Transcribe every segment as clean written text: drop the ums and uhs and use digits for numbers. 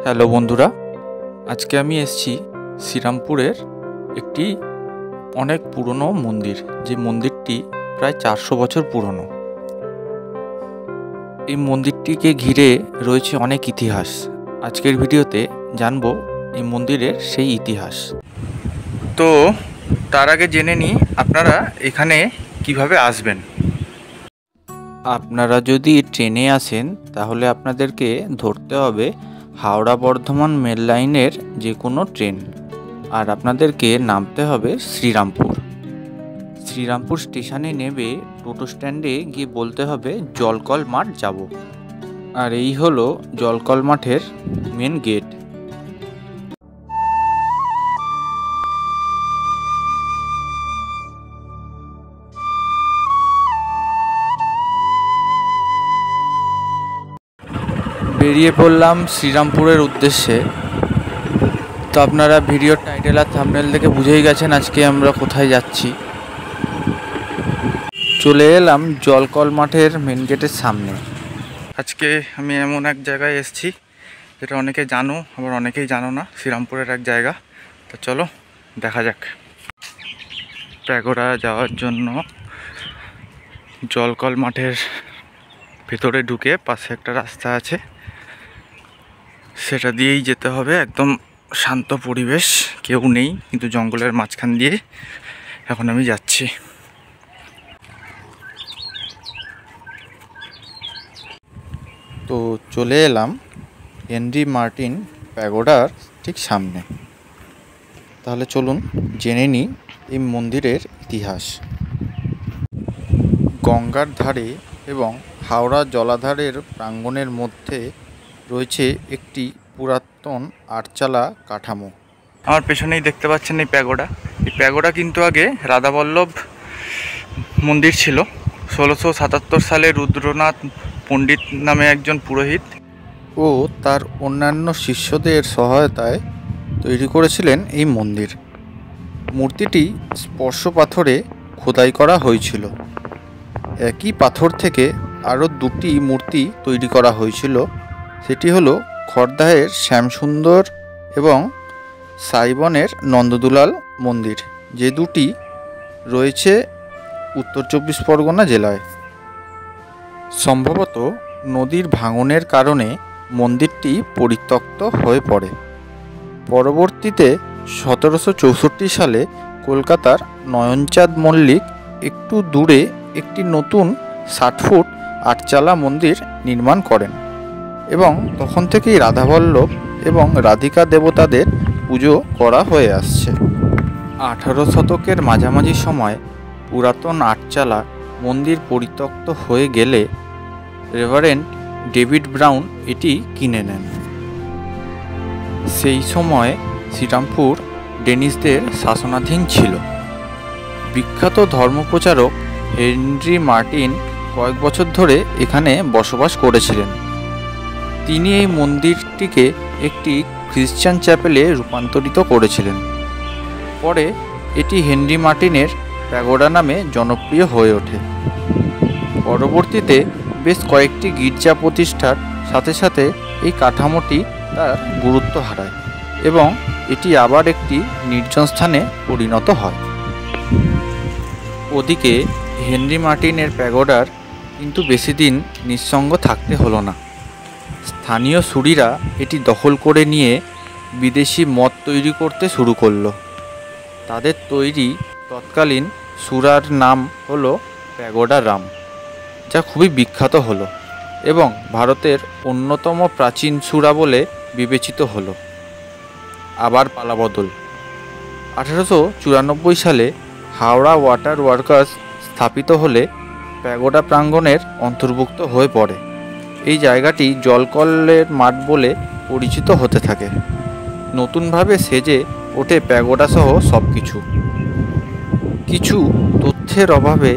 Hello বন্ধুরা, আজকে আমি এসেছি শ্রীরামপুরের একটি অনেক পুরনো মন্দির, যে মন্দিরটি প্রায় 400 বছর পুরনো। এই মন্দিরটিকে ঘিরে রয়েছে অনেক ইতিহাস। আজকের ভিডিওতে জানবো এই মন্দিরের সেই ইতিহাস। তো তার আগে জেনে নিই আপনারা এখানে কিভাবে আসবেন। আপনারা যদি ট্রেনে আসেন তাহলে আপনাদেরকে ধরতে হবে হাওড়া বর্ধমান মেল লাইনের যে কোনো ট্রেন, আর আপনাদেরকে নামতে হবে শ্রীরামপুর। শ্রীরামপুর স্টেশনে নেমে টোটো স্ট্যান্ডে গিয়ে বলতে হবে জলকল মাঠ যাব, আর এই হলো জলকল মাঠের মেন গেট। বেরিয়ে পড়লাম শ্রীরামপুরের উদ্দেশ্যে। তো আপনারা ভিডিওর টাইটেল আর থাম্বনেল দেখে বুঝেই গেছেন আজকে আমরা কোথায় যাচ্ছি। চলে এলাম জলকল মাঠের মেন গেটের সামনে। আজকে আমি এমন এক জায়গায় এসেছি যেটা অনেকে জানো, আবার অনেকেই জানো না। শ্রীরামপুরের এক জায়গা, তো চলো দেখা যাক। প্যাগোডা যাওয়ার জন্য জলকল মাঠের ভেতরে ঢুকে পাশে একটা রাস্তা আছে, সেটা দিয়েই যেতে হবে। একদম শান্ত পরিবেশ, কেউ নেই, কিন্তু জঙ্গলের মাঝখান দিয়ে এখন আমি যাচ্ছি। তো চলে এলাম হেনরি মার্টিন প্যাগোডার ঠিক সামনে। তাহলে চলুন জেনে নিই এই মন্দিরের ইতিহাস। গঙ্গার ধারে এবং হাওড়া জলাধারের প্রাঙ্গণের মধ্যে রয়েছে একটি পুরাতন আটচালা কাঠামো। আমার পেছনেই দেখতে পাচ্ছেন এই প্যাগোডা। এই প্যাগোডা কিন্তু আগে রাধাবল্লভ মন্দির ছিল। 1677 সালে রুদ্রনাথ পণ্ডিত নামে একজন পুরোহিত ও তার অন্যান্য শিষ্যদের সহায়তায় তৈরি করেছিলেন এই মন্দির। মূর্তিটি স্পর্শ পাথরে খোদাই করা হয়েছিল। একই পাথর থেকে আরও দুটি মূর্তি তৈরি করা হয়েছিল। সেটি হলো খড়দাহের শ্যামসুন্দর এবং সাইবনের নন্দদুলাল মন্দির, যে দুটি রয়েছে উত্তর 24 পরগনা জেলায়। সম্ভবত নদীর ভাঙনের কারণে মন্দিরটি পরিত্যক্ত হয়ে পড়ে। পরবর্তীতে 1764 সালে কলকাতার নয়নচাঁদ মল্লিক একটু দূরে একটি নতুন 60 ফুট আটচালা মন্দির নির্মাণ করেন, এবং তখন থেকেই রাধাবল্লভ এবং রাধিকা দেবতাদের পুজো করা হয়ে আসছে। 18 শতকের মাঝামাঝি সময় পুরাতন আটচালা মন্দির পরিত্যক্ত হয়ে গেলে রেভারেন্ড ডেভিড ব্রাউন এটি কিনে নেন। সেই সময় শ্রীরামপুর ডেনিশদের শাসনাধীন ছিল। বিখ্যাত ধর্মপ্রচারক হেনরি মার্টিন কয়েক বছর ধরে এখানে বসবাস করেছিলেন। তিনি এই মন্দিরটিকে একটি খ্রিশ্চান চ্যাপেলে রূপান্তরিত করেছিলেন। পরে এটি হেনরি মার্টিনের প্যাগোডা নামে জনপ্রিয় হয়ে ওঠে। পরবর্তীতে বেশ কয়েকটি গির্জা প্রতিষ্ঠার সাথে সাথে এই কাঠামোটি তার গুরুত্ব হারায় এবং এটি আবার একটি নির্জন স্থানে পরিণত হয়। ওদিকে হেনরি মার্টিনের প্যাগোডার কিন্তু বেশি দিন নিঃসঙ্গ থাকতে হলো না। স্থানীয় সুরিরা এটি দখল করে নিয়ে বিদেশি মদ তৈরি করতে শুরু করলো। তাদের তৈরি তৎকালীন সুরার নাম হলো প্যাগোডা রাম, যা খুবই বিখ্যাত হলো এবং ভারতের অন্যতম প্রাচীন সুরা বলে বিবেচিত হলো। আবার পালাবদল। 1894 সালে হাওড়া ওয়াটার ওয়ার্কস স্থাপিত হলে প্যাগোডা প্রাঙ্গণের অন্তর্ভুক্ত হয়ে পড়ে। এই জায়গাটি জলকলের মাঠ বলে পরিচিত হতে থাকে। নতুনভাবে সেজে ওঠে প্যাগোডা সহ সব কিছু। কিছু তথ্যের অভাবে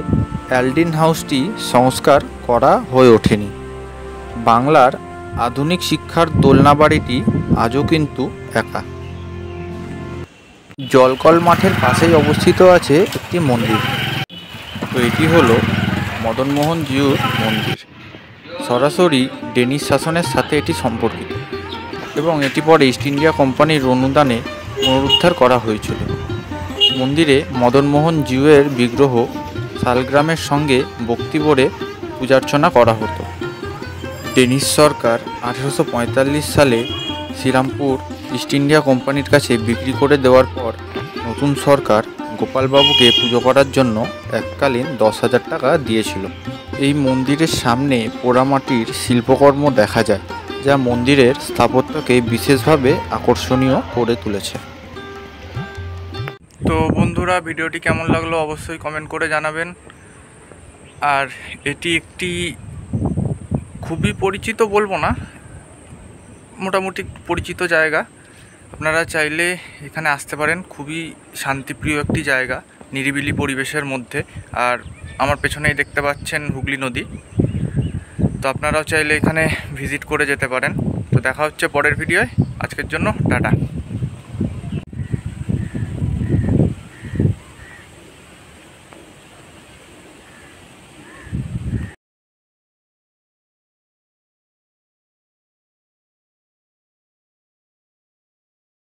অ্যালডিন হাউসটি সংস্কার করা হয়ে ওঠেনি। বাংলার আধুনিক শিক্ষার দোলনা বাড়িটি আজও কিন্তু একা। জলকল মাঠের পাশেই অবস্থিত আছে একটি মন্দির। তো এটি হলো মদনমোহন জিউর মন্দির। সরাসরি ডেনিশ শাসনের সাথে এটি সম্পর্কিত। এবং এটি পরে ইস্ট ইন্ডিয়া কোম্পানির অনুদানে পুনরুদ্ধার করা হয়েছিল। মন্দিরে মদনমোহন জিউয়ের বিগ্রহ শালগ্রামের সঙ্গে ভক্তি ভরে পূজার্চনা করা হতো। ডেনিশ সরকার 1845 সালে শ্রীরামপুর ইস্ট ইন্ডিয়া কোম্পানির কাছে বিক্রি করে দেওয়ার পর নতুন সরকার গোপালবাবুকে পুজো করার জন্য এককালীন 10,000 টাকা দিয়েছিল। এই মন্দিরের সামনে পোড়ামাটির শিল্পকর্ম দেখা যায়, যা মন্দিরের স্থাপত্যকে বিশেষভাবে আকর্ষণীয় করে তুলেছে। তো বন্ধুরা, ভিডিওটি কেমন লাগলো অবশ্যই কমেন্ট করে জানাবেন। আর এটি একটি খুবই পরিচিত বলবো না, মোটামুটি পরিচিত জায়গা। আপনারা চাইলে এখানে আসতে পারেন। খুবই শান্তিপ্রিয় একটি জায়গা, নিরিবিলি পরিবেশের মধ্যে। আর আমার পেছনেই দেখতে পাচ্ছেন হুগলি নদী। তো আপনারাও চাইলে এখানে ভিজিট করে যেতে পারেন। তো দেখা হচ্ছে পরের ভিডিওয়। আজকের জন্য টাটা।